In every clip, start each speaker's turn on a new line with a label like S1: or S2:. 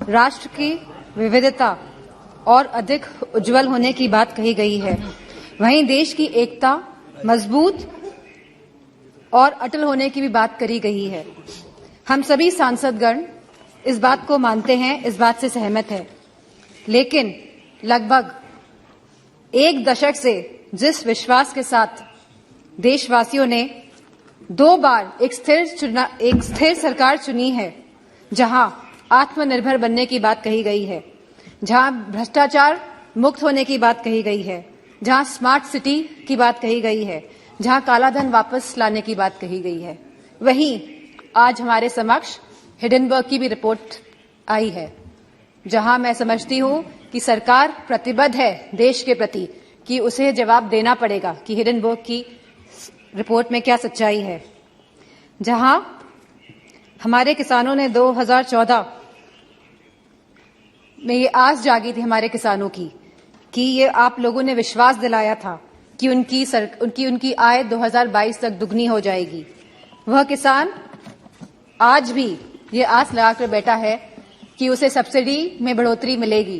S1: राष्ट्र की विविधता और अधिक उज्जवल होने की बात कही गई है, वहीं देश की एकता मजबूत और अटल होने की भी बात करी गई है। हम सभी सांसदगण इस बात को मानते हैं, इस बात से सहमत है, लेकिन लगभग एक दशक से जिस विश्वास के साथ देशवासियों ने 2 बार एक स्थिर सरकार चुनी है, जहां आत्मनिर्भर बनने की बात कही गई है, जहां भ्रष्टाचार मुक्त होने की बात कही गई है, जहां स्मार्ट सिटी की बात कही गई है, जहां कालाधन वापस लाने की बात कही गई है, वहीं आज हमारे समक्ष हिडेनबर्ग की भी रिपोर्ट आई है, जहां मैं समझती हूं कि सरकार प्रतिबद्ध है देश के प्रति कि उसे जवाब देना पड़ेगा कि हिडेनबर्ग की रिपोर्ट में क्या सच्चाई है। जहां हमारे किसानों ने 2014 में ये आस जागी थी हमारे किसानों की कि ये आप लोगों ने विश्वास दिलाया था कि उनकी आय 2022 तक दुगनी हो जाएगी। वह किसान आज भी ये आस लगाकर बैठा है कि उसे सब्सिडी में बढ़ोतरी मिलेगी,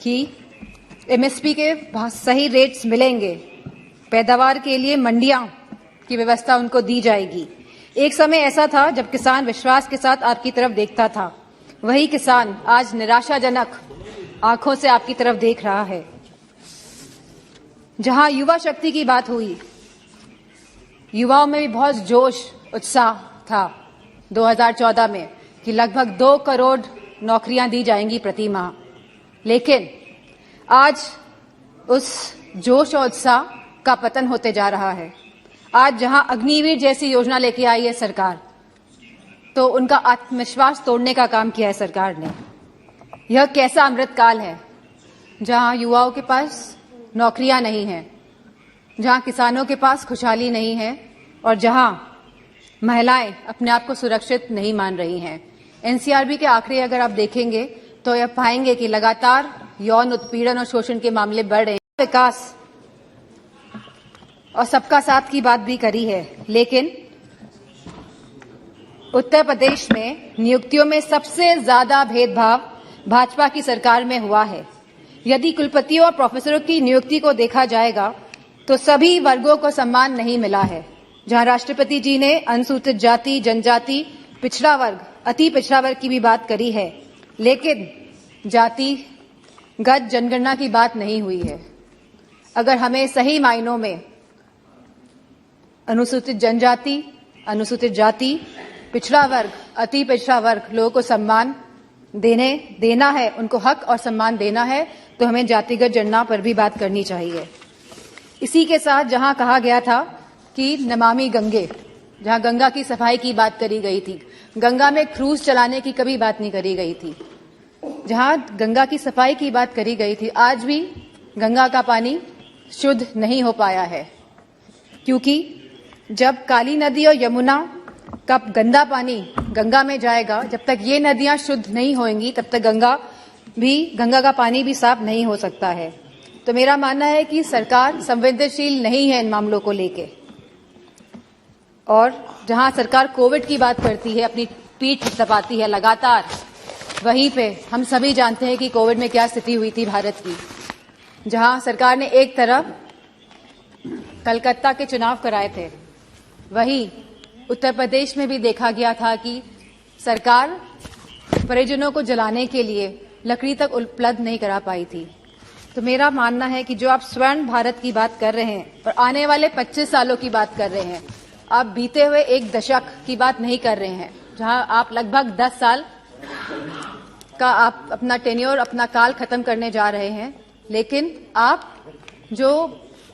S1: कि एमएसपी के सही रेट्स मिलेंगे, पैदावार के लिए मंडियां की व्यवस्था उनको दी जाएगी। एक समय ऐसा था जब किसान विश्वास के साथ आपकी तरफ देखता था, वही किसान आज निराशाजनक आंखों से आपकी तरफ देख रहा है। जहां युवा शक्ति की बात हुई, युवाओं में भी बहुत जोश उत्साह था 2014 में कि लगभग 2 करोड़ नौकरियां दी जाएंगी प्रति माह, लेकिन आज उस जोश और उत्साह का पतन होते जा रहा है। आज जहां अग्निवीर जैसी योजना लेके आई है सरकार, तो उनका आत्मविश्वास तोड़ने का काम किया है सरकार ने। यह कैसा अमृतकाल है जहां युवाओं के पास नौकरियां नहीं हैं, जहां किसानों के पास खुशहाली नहीं है और जहां महिलाएं अपने आप को सुरक्षित नहीं मान रही हैं। एनसीआरबी के आंकड़े अगर आप देखेंगे तो यह पाएंगे कि लगातार यौन उत्पीड़न और शोषण के मामले बढ़ रहे हैं। विकास और सबका साथ की बात भी करी है, लेकिन उत्तर प्रदेश में नियुक्तियों में सबसे ज्यादा भेदभाव भाजपा की सरकार में हुआ है। यदि कुलपतियों और प्रोफेसरों की नियुक्ति को देखा जाएगा तो सभी वर्गों को सम्मान नहीं मिला है। जहां राष्ट्रपति जी ने अनुसूचित जाति, जनजाति, पिछड़ा वर्ग, अति पिछड़ा वर्ग की भी बात करी है, लेकिन जातिगत जनगणना की बात नहीं हुई है। अगर हमें सही मायनों में अनुसूचित जनजाति, अनुसूचित जाति, पिछड़ा वर्ग, अति पिछड़ा वर्ग लोगों को सम्मान देना है, उनको हक और सम्मान देना है, तो हमें जातिगत जनगणना पर भी बात करनी चाहिए। इसी के साथ जहां कहा गया था कि नमामि गंगे, जहां गंगा की सफाई की बात करी गई थी, गंगा में क्रूज चलाने की कभी बात नहीं करी गई थी। जहां गंगा की सफाई की बात करी गई थी, आज भी गंगा का पानी शुद्ध नहीं हो पाया है, क्योंकि जब काली नदी और यमुना का गंदा पानी गंगा में जाएगा, जब तक ये नदियां शुद्ध नहीं होंगी तब तक गंगा का पानी भी साफ नहीं हो सकता है। तो मेरा मानना है कि सरकार संवेदनशील नहीं है इन मामलों को लेके, और जहां सरकार कोविड की बात करती है, अपनी पीठ थपथपाती है लगातार, वहीं पे हम सभी जानते हैं कि कोविड में क्या स्थिति हुई थी भारत की। जहां सरकार ने एक तरफ कलकत्ता के चुनाव कराए थे, वहीं उत्तर प्रदेश में भी देखा गया था कि सरकार परिजनों को जलाने के लिए लकड़ी तक उपलब्ध नहीं करा पाई थी। तो मेरा मानना है कि जो आप स्वर्ण भारत की बात कर रहे हैं और आने वाले 25 सालों की बात कर रहे हैं, आप बीते हुए एक दशक की बात नहीं कर रहे हैं, जहां आप लगभग 10 साल का आप अपना टेन्योर, अपना काल खत्म करने जा रहे हैं। लेकिन आप जो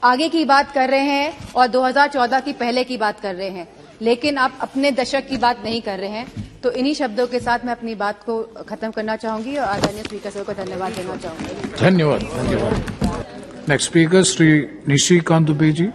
S1: आगे की बात कर रहे हैं और 2014 की पहले की बात कर रहे हैं, लेकिन आप अपने दशक की बात नहीं कर रहे हैं। तो इन्हीं शब्दों के साथ मैं अपनी बात को खत्म करना चाहूंगी और आदरणीय स्पीकर साहब को धन्यवाद देना चाहूंगी।
S2: धन्यवाद। धन्यवाद। Next speaker Shri Nishikant Dubey ji.